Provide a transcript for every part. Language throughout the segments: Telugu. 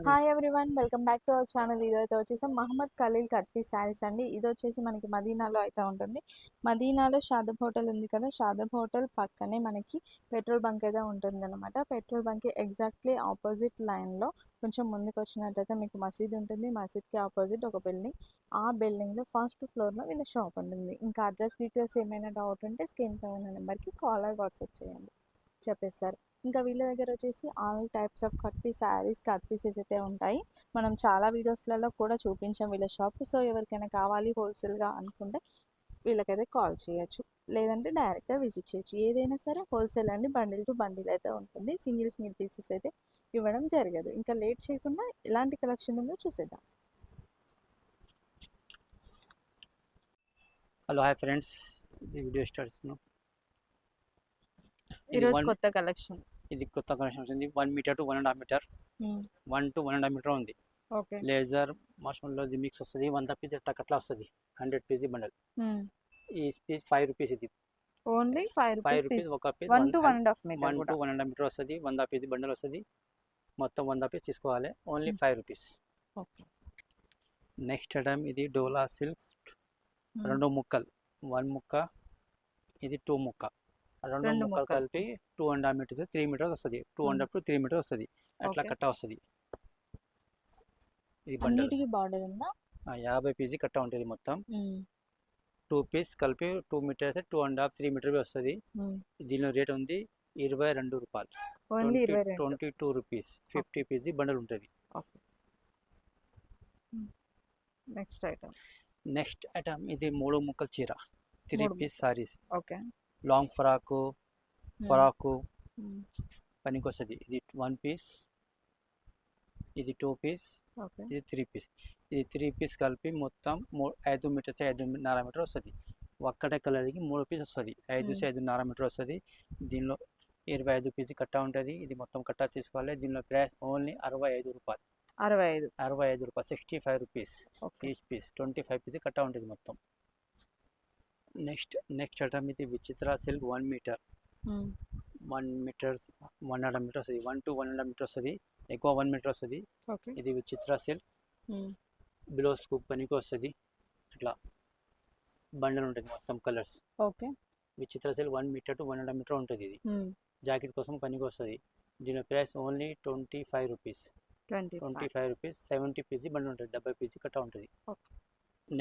Hi everyone, welcome back to our channel. ఈరోజు వచ్చేసి మహమ్మద్ ఖలీల్ కట్ పీస్ శారీస్ అండి. ఇది వచ్చేసి మనకి మదీనాలో అయితే ఉంటుంది. మదీనాలో షాదబ్ హోటల్ ఉంది కదా, షాదబ్ హోటల్ పక్కనే మనకి పెట్రోల్ బంక్ అయితే ఉంటుంది అనమాట. పెట్రోల్ బంక్ ఎగ్జాక్ట్లీ ఆపోజిట్ లైన్లో కొంచెం ముందుకు వచ్చినట్టయితే మీకు మసీద్ ఉంటుంది. మసీద్కి ఆపోజిట్ ఒక బిల్డింగ్, ఆ బిల్డింగ్లో ఫస్ట్ ఫ్లోర్లో వీళ్ళ షాప్ ఉంటుంది. ఇంకా అడ్రస్ డీటెయిల్స్ ఏమైనా డౌట్ ఉంటే స్క్రీన్ పై ఉన్న నెంబర్కి కాల్ ఆర్ వాట్సాప్ చేయండి, చెప్పేస్తారు. ఇంకా వీళ్ళ దగ్గర వచ్చేసి all types of cut piece saris, cut pieces అయితే ఉంటాయి. మనం చాలా వీడియోస్లలో కూడా చూపించాం వీళ్ళ షాప్. సో ఎవరికైనా కావాలి హోల్సేల్గా అనుకుంటే వీళ్ళకైతే కాల్ చేయొచ్చు, లేదంటే డైరెక్ట్గా విజిట్ చేయొచ్చు. ఏదైనా సరే హోల్సేల్ అండి, బండిల్ టు బండిల్ అయితే ఉంటుంది. సింగిల్ పీసెస్ అయితే ఇవ్వడం జరగదు. ఇంకా లేట్ చేయకుండా ఎలాంటి కలెక్షన్ ఉందో చూసేద్దాం. హలో హాయ్ ఫ్రెండ్స్, ఇది వీడియో స్టార్ట్ చేస్తున్నాం. ఈరోజు కొత్త కలెక్షన్, ఇది కొత్త కలెక్షన్ వచ్చింది. 1 metre to 1.5 metre, 1 to 1.5 metre ఉంది. ఓకే, లేజర్ మార్షల్లో మిక్స్ వస్తుంది. 100 పీస్ అట్లా వస్తుంది. 100 పీస్ బండల్. ఈ పీస్ 5 రూపీస్. ఇది ఓన్లీ 5 రూపీస్. ఒక piece 1 to 1.5 metre, 1 to 1.5 metre వస్తుంది. 100 పీస్ బండల్ వస్తుంది. మొత్తం 100 పీస్ తీసుకోవాలి. Only 5 rupees. Okay, next item ఇది డోలా సిల్క్. 2 ముక్కలు, 1 ముక్క, ఇది 2 ముక్క. 2 ముక్కలు కలిపి 2.5 మీటర్స్, 3 మీటర్స్ వస్తుంది. 2.5 to 3 మీటర్స్ వస్తుంది. అట్లా కట్ట వస్తుంది. ఇది బండల్ 50 పీజీ కట్ట ఉంటుంది. మొత్తం 2 పీస్ కలిపి 2 మీటర్స్, 2.5, 3 మీటర్ వస్తుంది. దీనిలో రేట్ ఉంది 22 రూపాయలు, 22 రూపీస్. 50 పీజీ బండల్ ఉంటుంది. నెక్స్ట్ ఐటమ్ ఇది 3 ముక్కల చీర, 3 piece saris. Okay, long frock పనికి వస్తుంది. ఇది 1 పీస్, ఇది 2 పీస్, ఇది 3 పీస్. ఇది 3 పీస్ కలిపి మొత్తం 5 మీటర్స్, 5.5 మీటర్ వస్తుంది. ఒక్కటే కలర్కి 3 పీస్ వస్తుంది. 5.5 మీటర్ వస్తుంది. దీనిలో 25 పీస్ కట్ట ఉంటుంది. ఇది మొత్తం కట్ట తీసుకోవాలి. దీనిలో ప్రైస్ ఓన్లీ 65 రూపాయలు. 65 రూపాయలు, 65 రూపీస్ ఈచ్ పీస్. 25 పీస్ కట్ట ఉంటుంది మొత్తం. నెక్స్ట్ ఐటమ్ ఇది విచిత్ర సిల్క్ 1 మీటర్, 1 మీటర్, 1.5 మీటర్ వస్తుంది. 1 to 1.5 మీటర్ వస్తుంది. ఎక్కువ 1 మీటర్ వస్తుంది. ఇది విచిత్ర సిల్క్ బిలో స్కూప్ పనికి వస్తుంది. ఇట్లా బండల్ ఉంటుంది మొత్తం కలర్స్. విచిత్ర సిల్క్ 1 మీటర్ టు 1.5 మీటర్ ఉంటుంది. ఇది జాకెట్ కోసం పనికి వస్తుంది. దీని price only 25 rupees. 25 rupees. 70 PG bundle ఉంటుంది. 70 పీజీ కట్ట ఉంటుంది.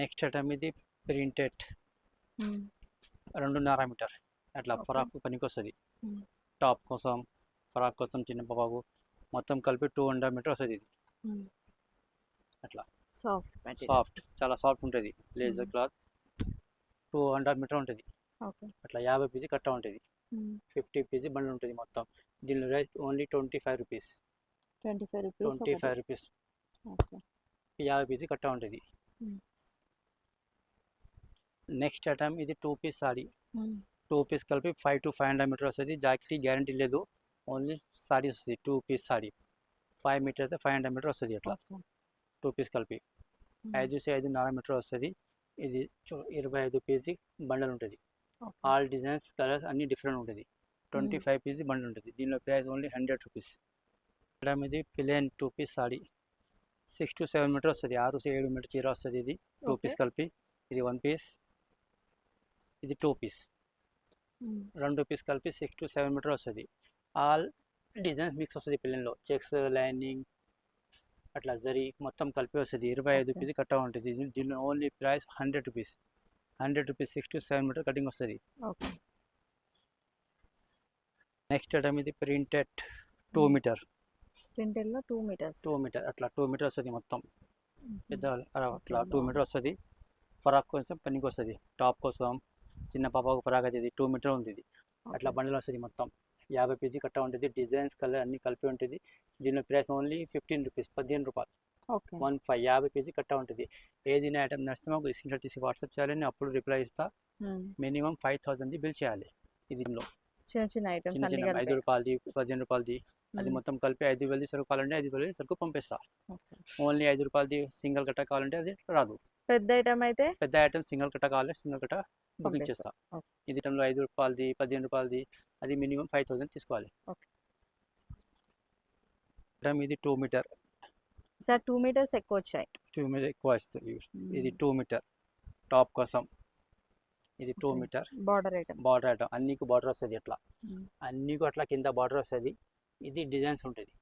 నెక్స్ట్ ఐటమ్ ఇది ప్రింటెడ్ 2.5 మీటర్, అట్లా ఫ్రాక్ పనికి వస్తుంది. టాప్ కోసం, ఫ్రాక్ కోసం, చిన్న పాపకు మొత్తం కలిపి 2.5 మీటర్ వస్తుంది. ఇది అట్లా సాఫ్ట్, చాలా సాఫ్ట్ ఉంటుంది. లేజర్ క్లాత్ 2.5 మీటర్ ఉంటుంది. అట్లా 50 పీజీ కట్ట ఉంటుంది. 50 పీజీ బండల్ ఉంటుంది మొత్తం. దీని rate only 25 rupees. 25 rupees. 50 PG కట్ట ఉంటుంది. నెక్స్ట్ ఐటమ్ ఇది 2 పీస్ సారీ. 2 పీస్ కలిపి 5 to 5.5 మీటర్ వస్తుంది. జాకెట్ గ్యారంటీ లేదు, ఓన్లీ సారీ వస్తుంది. 2 పీస్ సారీ 5 మీటర్స్, 5.5 మీటర్ వస్తుంది. అట్లా 2 పీస్ కలిపి 5.5 మీటర్ వస్తుంది. ఇది 25 పీజీ బండల్ ఉంటుంది. ఆల్ డిజైన్స్, కలర్స్ అన్నీ డిఫరెంట్ ఉంటుంది. 25 పీజీ బండల్ ఉంటుంది. దీనిలో ప్రైస్ ఓన్లీ 100 రూపీస్. మేడం ఇది plain 2 piece sari 6 to 7 metre వస్తుంది. 6 to 7 మీటర్ చీర వస్తుంది. ఇది 2 పీస్ కలిపి. ఇది 1 పీస్, ఇది 2 పీస్. 2 పీస్ కలిపి 6 to 7 మీటర్ వస్తుంది. ఆల్ డిజైన్స్ మిక్స్ వస్తుంది. పిల్లల్లో చెక్స్, లైనింగ్, అట్లా జరీ మొత్తం కలిపి వస్తుంది. 25 పీస్ కట్ట ఉంటుంది. దీనిలో only price 100 rupees. 100 rupees. 6 to 7 metre cutting వస్తుంది. నెక్స్ట్ ఐటమ్ ఇది ప్రింటెడ్ 2 మీటర్, 2 మీటర్, అట్లా 2 మీటర్ వస్తుంది మొత్తం. పెద్ద అట్లా 2 మీటర్ వస్తుంది. ఫ్రాక్ కోసం పనికి వస్తుంది. టాప్ కోసం, చిన్న పాపకు ఫ్రాక్ అయితే 2 మీటర్ ఉంది. ఇది అట్లా బండిల్ వస్తుంది మొత్తం. 50 పీజీ కట్ట ఉంటుంది. డిజైన్స్, కలర్ అన్నీ కలిపి ఉంటుంది. దీని ప్రైస్ ఓన్లీ 15 రూపీస్, 15 రూపాయలు. 50 పీజీ కట్ట ఉంటుంది. ఏదైనా ఐటమ్ నచ్చితే మాకు స్క్రీన్షాట్ తీసి వాట్సాప్ చేయాలని, అప్పుడు రిప్లై ఇస్తా. మినిమం 5000 బిల్ చేయాలి. ఇది చిన్న 5 రూపాయలది, 15 రూపాయలది, అది మొత్తం కలిపి 5,000 సరుకు కావాలంటే 5,000 సరుకు పంపిస్తా. ఓన్లీ 5 రూపాయలది సింగిల్ కట్ట కావాలంటే అది రాదు. పెద్ద ఐటమ్ సింగిల్ కట్ట కావాలంటే సింగిల్ కట్ట బుకింగ్ చేస్తా. ఇది టైంలో 5 రూపాయలది, 15 రూపాయలది, అది మినిమం 5000 తీసుకోవాలి. ఇది 2 మీటర్, సార్ 2 మీటర్స్ ఎక్కువ వచ్చాయి. 2 మీటర్ ఎక్కువ వస్తుంది. ఇది 2 మీటర్ టాప్ కోసం, ఇది 2 metre border item. Border item. అన్నికి బార్డర్ వస్తుంది అట్లా, అన్నికి అట్లా కింద బార్డర్ వస్తుంది. ఇది డిజైన్స్ ఉంటుంది.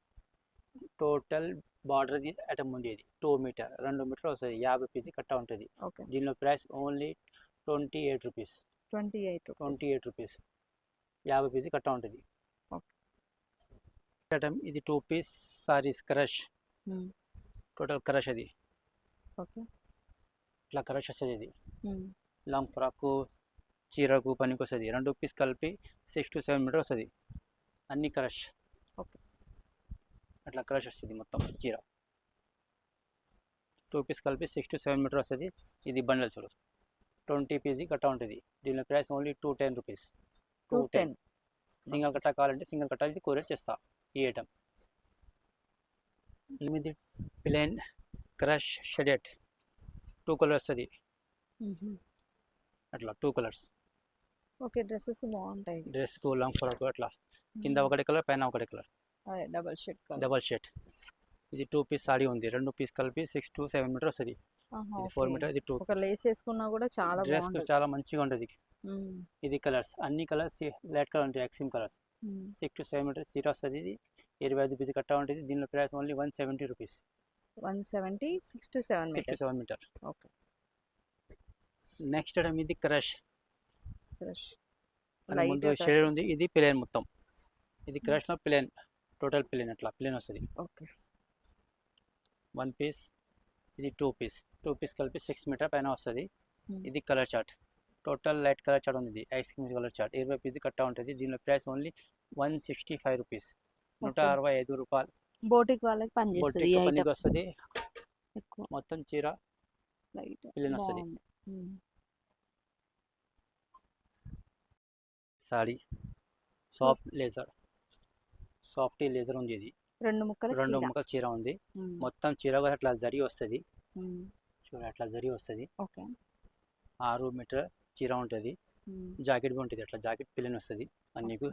టోటల్ బార్డర్ ఐటమ్ ఉంది. ఇది 2 మీటర్ 2 మీటర్ వస్తుంది. 50 పీస్ కట్ట ఉంటుంది. దీనిలో price only 28 rupees. 28 rupees 50 piece కట్ట ఉంటుంది. ఐటమ్ ఇది 2 piece saris crush. Total crush అది ఇట్లా క్రష్ వస్తుంది. ఇది లాంగ్ ఫ్రాక్ చీరకు పనికి వస్తుంది. 2 పీస్ కలిపి 6 to 7 మీటర్ వస్తుంది. అన్ని క్రష్. అట్లా క్రష్ వస్తుంది మొత్తం చీర. 2 పీస్ కలిపి 6 to 7 మీటర్ వస్తుంది. ఇది బండల్ చూడు 20 పీస్ కట్ట ఉంటుంది. దీని ప్రైస్ ఓన్లీ 210 రూపీస్. 210. సింగిల్ కట్ట కావాలంటే సింగిల్ కట్ట ఇది కొరియర్ చేస్తా. ఈ ఐటమ్ ఇది ప్లెయిన్ క్రష్ షెడెడ్ 2 కలర్ వస్తుంది. అట్లా 2 కలర్స్. ఓకే, డ్రెస్సెస్ బాగుంటాయి. డ్రెస్కు లాంగ్ ఫ్రాక్ అట్లా కింద ఒకటే కలర్ పైన ఒకటే కలర్, డబల్ షర్ట్. ఇది 2 పీస్ సారీ ఉంది. 2 పీస్ కలిపి 6 to 7 మీటర్ వస్తుంది. ఇది 4 మీటర్. ఇది 2. ఒక లేస్ వేసుకున్నా కూడా చాలా డ్రెస్ చాలా మంచిగా ఉంటుంది. ఇది కలర్స్ అన్ని కలర్స్ లైట్ కలర్ ఉంటాయి. ఎక్సిమ్ కలర్స్ 6 to 7 మీటర్ చీర వస్తుంది. ఇది 25 పీస్ కట్ట ఉంటుంది. దీనిలో price only 170 rupees. 170 6 to 7 metre. Okay. Next item ఇది క్రష్. ముందు షేడ్ ఉంది. ఇది ప్లేన్ మొత్తం. ఇది క్రష్ లో ప్లేన్, టోటల్ ప్లేన్ అట్లా ప్లేన్ వస్తుంది. ఓకే. 1 పీస్. ఇది 2 పీస్. 2 పీస్ కలిపి 6 మీటర్ పైన వస్తుంది. ఇది colour chart. Total light colour chart ఉంది. Ice cream colour chart 20 piece కట్ట ఉంటుంది. దీనిలో ప్రైస్ ఓన్లీ 165 రూపీస్. 165 రూపాయలు. బోటిక్ వాళ్ళకి పనికి వస్తుంది. మొత్తం చీర ప్లేన్ వస్తుంది. Sorry soft laser, softy laser ఉంది. ఇది 2 ముక్కల చీర ఉంది. మొత్తం చీర అట్లా జరీ వస్తుంది. చూడ అట్లా జరీ వస్తుంది. 6 మీటర్ చీర ఉంటుంది. జాకెట్ ఉంటుంది. అట్లా జాకెట్ ప్లేన్ వస్తుంది అన్నీకు.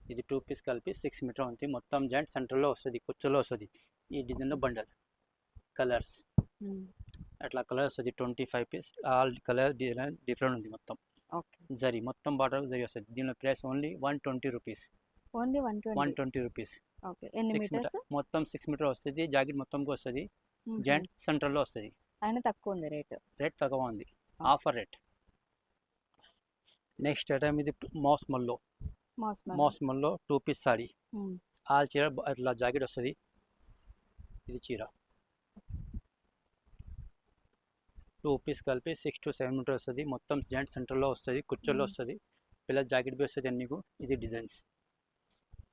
ఇది 2 పీస్ కలిపి 6 మీటర్ ఉంది. మొత్తం జాయింట్ సెంటర్లో వస్తుంది, కుచ్చులో వస్తుంది. ఈ డిజైన్లో బండల్ కలర్స్ అట్లా కలర్ వస్తుంది. 25 piece. All colour design different ఉంది. మొత్తం జరీ మొత్తం బార్డర్ జరీ వస్తుంది. దీనిలో ప్రైస్ ఓన్లీ 120 రూపీస్. 120 రూపీస్. మొత్తం 6 మీటర్ వస్తుంది. జాకెట్ మొత్తంకి వస్తుంది. జాయింట్ సెంటర్లో వస్తుంది. తక్కువ ఉంది రేట్ తక్కువ ఉంది. Offer rate. నెక్స్ట్ ఐటమ్ ఇది మాస్ మల్లో 2 పీస్ సారీ. ఆల్ చీర అట్లా జాకెట్ వస్తుంది. ఇది చీర 2 పీస్ కలిపి 6 to 7 మీటర్ వస్తుంది. మొత్తం జాయింట్ సెంటర్లో వస్తుంది, కుర్చీలో వస్తుంది. పిల్లల జాకెట్ బి వస్తుంది అన్నీకు. ఇది డిజైన్స్.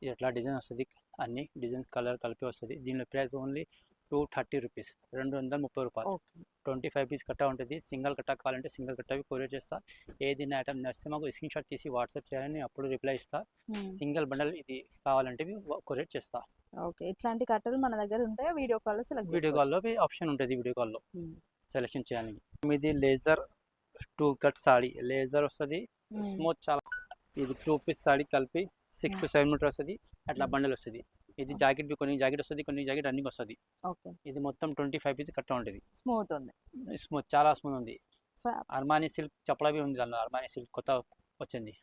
ఇది ఎట్లా డిజైన్ వస్తుంది. అన్ని డిజైన్స్ కలర్ కలిపి వస్తుంది. దీనిలో ప్రైస్ ఓన్లీ 230 రూపీస్. 230 రూపాయలు. 25 పీస్ కట్ట ఉంటుంది. సింగిల్ కట్ట కావాలంటే సింగిల్ కట్ట కొరియర్ చేస్తా. ఏదైనా ఐటమ్ నచ్చితే మాకు స్క్రీన్ షాట్ తీసి వాట్సాప్ చేయాలని అప్పుడు రిప్లై ఇస్తా. సింగిల్ బండల్ ఇది కావాలంటే కొరియర్ చేస్తా. ఓకే. ఇట్లాంటి కట్టలు మన దగ్గర ఉంటాయి. వీడియో కాల్లో ఆప్షన్ ఉంటుంది. వీడియో కాల్లో సెలెక్షన్ చేయాలి. ఇది లేజర్ 2 కట్ సారీ. లేజర్ వస్తుంది, స్మూత్ చాలా. ఇది 2 పీస్ సారీ కలిపి 6 to 7 మీటర్ వస్తుంది. అట్లా బండల్ వస్తుంది. ఇది జాకెట్ కొన్ని జాకెట్ వస్తుంది, కొన్ని జాకెట్ రన్నింగ్ వస్తుంది. ఇది మొత్తం 25 పీస్ కట్ట ఉంటుంది. స్మూత్ చాలా స్మూత్ ఉంది. అర్మానీ సిల్క్ చెప్పలా ఉంది. దానిలో అర్మానీ సిల్క్ కొత్త వచ్చింది.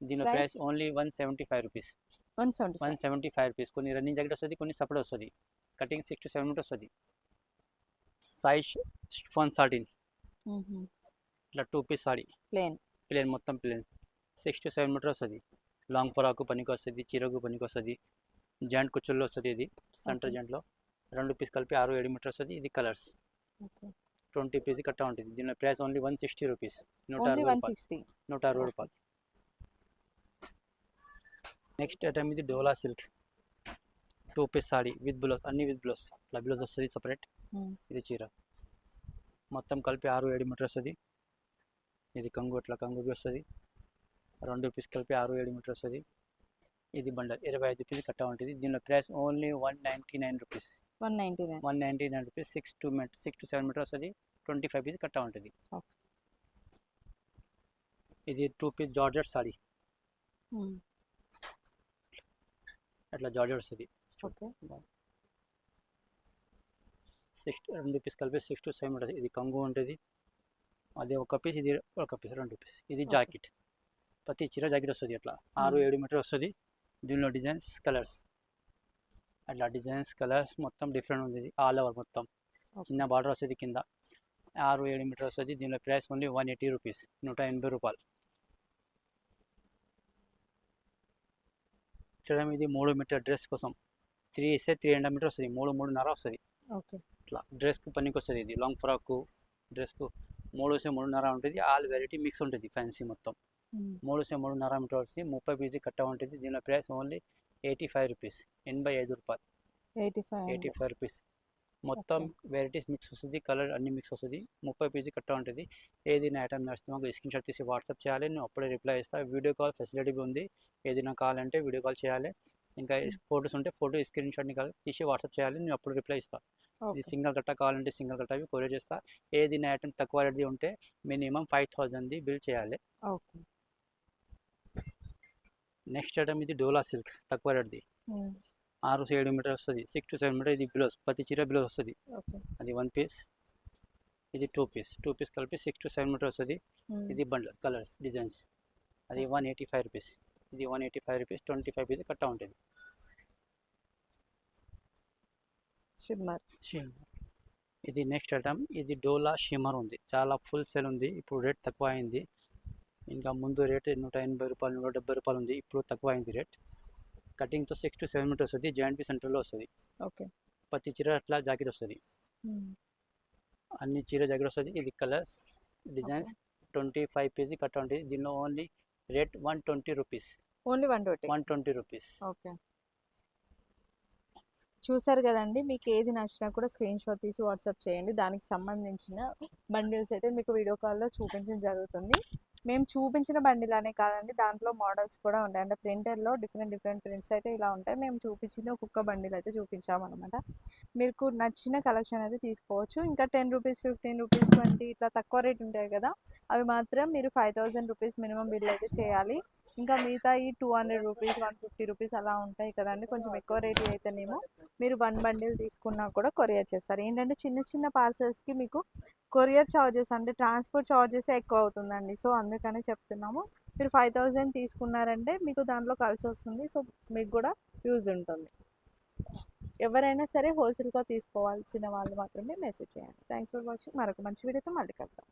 దీని ప్రైస్ ఓన్లీ 175 రూపీస్. 175 రూపీస్. కొన్ని రన్నింగ్ జాకెట్ వస్తుంది, కొన్ని సపరేట్ వస్తుంది. కటింగ్ 6 to 7 మీటర్ వస్తుంది. Size chiffon satin. ఇట్లా 2 పీస్ సారీ ప్లేన్ మొత్తం ప్లేన్ 6 to 7 మీటర్ వస్తుంది. లాంగ్ ఫ్రాక్ పనికి వస్తుంది, చీరకు పనికి వస్తుంది. జాయింట్ కుచ్చుల్లో వస్తుంది. ఇది సెంటర్ జాయింట్లో 2 పీస్ కలిపి 6-7 మీటర్ వస్తుంది. ఇది కలర్స్ 20 పీస్ కట్ట ఉంటుంది. దీని ప్రైస్ ఓన్లీ 160 రూపీస్. 160 రూపాయలు. నెక్స్ట్ ఐటమ్ ఇది డోలా silk 2 piece sari with blouse. అన్ని విత్ బ్లౌజ్. ఇట్లా బ్లౌజ్ వస్తుంది సపరేట్. ఇది చీర మొత్తం కలిపి 6-7 మీటర్ వస్తుంది. ఇది కంగు అట్లా కంగు వస్తుంది. 2 పీస్ కలిపి 6-7 మీటర్ వస్తుంది. ఇది బండల్ 25 పీస్ కట్ట ఉంటుంది. దీనిలో price only 199 rupees. 199 rupees. 6 to 7 metre వస్తుంది. 25 పీస్ కట్ట ఉంటుంది. ఇది 2 పీస్ జార్జెట్ సారీ. అట్లా జార్జెట్ వస్తుంది. రెండు పీస్ కలిపి 6 to 7 ఉంటుంది. ఇది కంగు ఉంటుంది, అది ఒక పీస్, ఇది ఒక పీస్, 2 పీస్. ఇది ఓకే. జాకెట్, ప్రతి చీర జాకెట్ వస్తుంది అట్లా 6-7 మీటర్ వస్తుంది. దీనిలో డిజైన్స్ కలర్స్ అట్లా డిజైన్స్ కలర్స్ మొత్తం డిఫరెంట్ ఉంది. ఇది ఆల్ ఓవర్ మొత్తం చిన్న బార్డర్ వస్తుంది కింద, 6-7 మీటర్ వస్తుంది. దీనిలో ప్రైస్ ఓన్లీ 180 రూపీస్, 180 రూపాయలు. చూడండి, ఇది 3 మీటర్ డ్రెస్ కోసం 3 ఇస్తే 3.5 మీటర్ వస్తుంది, 3-3.5 వస్తుంది. ఓకే. ఇట్లా డ్రెస్కు పనికి వస్తుంది. ఇది లాంగ్ ఫ్రాక్ డ్రెస్కు 3 ఇస్తే 3.5 ఉంటుంది. ఆల్ వెరైటీ మిక్స్ ఉంటుంది, ఫ్యాన్సీ మొత్తం 3 ఇస్తే 3.5 మీటర్ వస్తుంది. 30 పీజీ కట్ట ఉంటుంది. దీనిలో ప్రైస్ ఓన్లీ 85 రూపీస్, 85 రూపాయలు, 85 రూపీస్. మొత్తం వెరైటీస్ మిక్స్ వస్తుంది, కలర్ అన్ని మిక్స్ వస్తుంది. 30 పీజీ కట్ట ఉంటుంది. ఏదైనా ఐటమ్ నచ్చితే మాకు స్క్రీన్ షాట్ తీసి వాట్సాప్ చేయాలి, నేను అప్పుడే రిప్లై ఇస్తాను. వీడియో కాల్ ఫెసిలిటీ ఉంది, ఏదైనా కావాలంటే వీడియో కాల్ చేయాలి. ఇంకా ఫొటోస్ ఉంటే ఫోటో స్క్రీన్ షాట్ని తీసి వాట్సాప్ చేయాలి, నేను అప్పుడు రిప్లై ఇస్తాను. ఇది సింగిల్ కట్ట కావాలంటే సింగిల్ కట్ట అవి కొరియర్ చేస్తా. ఏదైనా ఐటమ్ తక్కువ రేట్ది ఉంటే మినిమం 5,000 బిల్ చేయాలి. ఓకే. నెక్స్ట్ ఐటమ్ ఇది డోలా సిల్క్, తక్కువ రేట్ది 6-7 మీటర్ వస్తుంది, 6 to 7 మీటర్. ఇది బ్లౌజ్, ప్రతి చీర బ్లౌజ్ వస్తుంది. అది 1 పీస్, ఇది 2 పీస్, 2 పీస్ కలిపి 6 to 7 మీటర్ వస్తుంది. ఇది బండల్ కలర్స్ డిజైన్స్, అది 185 రూపీస్. ఇది 185 రూపీస్, 25 పీస్ కట్ట ఉంటుంది. ఇది నెక్స్ట్ ఐటమ్, ఇది డోలా షిమ్మర్ ఉంది, చాలా ఫుల్ సేల్ ఉంది. ఇప్పుడు రేట్ తక్కువ అయింది. ఇంకా ముందు రేట్ 180 రూపాయలు, 170 రూపాయలు ఉంది. ఇప్పుడు తక్కువ అయింది రేట్. కటింగ్తో 6 to 7 మీటర్ వస్తుంది. జాయింట్ పీస్ సెంటర్లో వస్తుంది. ఓకే. ప్రతి చీర అట్లా జాకెట్ వస్తుంది, అన్ని చీర జాకెట్ వస్తుంది. ఇది కలర్స్ డిజైన్స్ 25 పీజీ కట్ట ఉంటుంది. దీనిలో only rate 120 rupees, only 120 rupees. Okay. చూసారు కదండి, మీకు ఏది నచ్చినా కూడా స్క్రీన్ షాట్ తీసి వాట్సాప్ చేయండి. దానికి సంబంధించిన బండిల్స్ అయితే మీకు వీడియో కాల్లో చూపించడం జరుగుతుంది. మేము చూపించిన బండిల్ అనే కాదండి, దాంట్లో మోడల్స్ కూడా ఉంటాయి. అంటే ప్రింటర్లో డిఫరెంట్ ప్రింట్స్ అయితే ఇలా ఉంటాయి. మేము చూపించింది ఒక్కొక్క బండిల్ అయితే చూపించామన్నమాట. మీకు నచ్చిన కలెక్షన్ అయితే తీసుకోవచ్చు. ఇంకా 10 రూపీస్, 15 రూపీస్, 20 ఇట్లా తక్కువ రేట్ ఉంటాయి కదా, అవి మాత్రం మీరు 5,000 రూపీస్ మినిమం బిల్ అయితే చేయాలి. ఇంకా మిగతా ఈ 200 రూపీస్, 150 రూపీస్ అలా ఉంటాయి కదండి, కొంచెం ఎక్కువ రేట్ అయితేనేమో మీరు 1 బండిల్ తీసుకున్నా కూడా కొరియర్ చేస్తారు. ఏంటంటే చిన్న పార్సల్స్కి మీకు కొరియర్ ఛార్జెస్ అంటే ట్రాన్స్పోర్ట్ ఛార్జెస్ ఎక్కువ అవుతుందండి. సో అందుకనే చెప్తున్నాము, మీరు 5,000 తీసుకున్నారంటే మీకు దాంట్లో కలిసి వస్తుంది. సో మీకు కూడా యూజ్ ఉంటుంది. ఎవరైనా సరే హోల్సేల్గా తీసుకోవాల్సిన వాళ్ళు మాత్రమే మెసేజ్ చేయండి. Thanks for watching. మరొక మంచి వీడియోతో మళ్ళీ కలుద్దాం.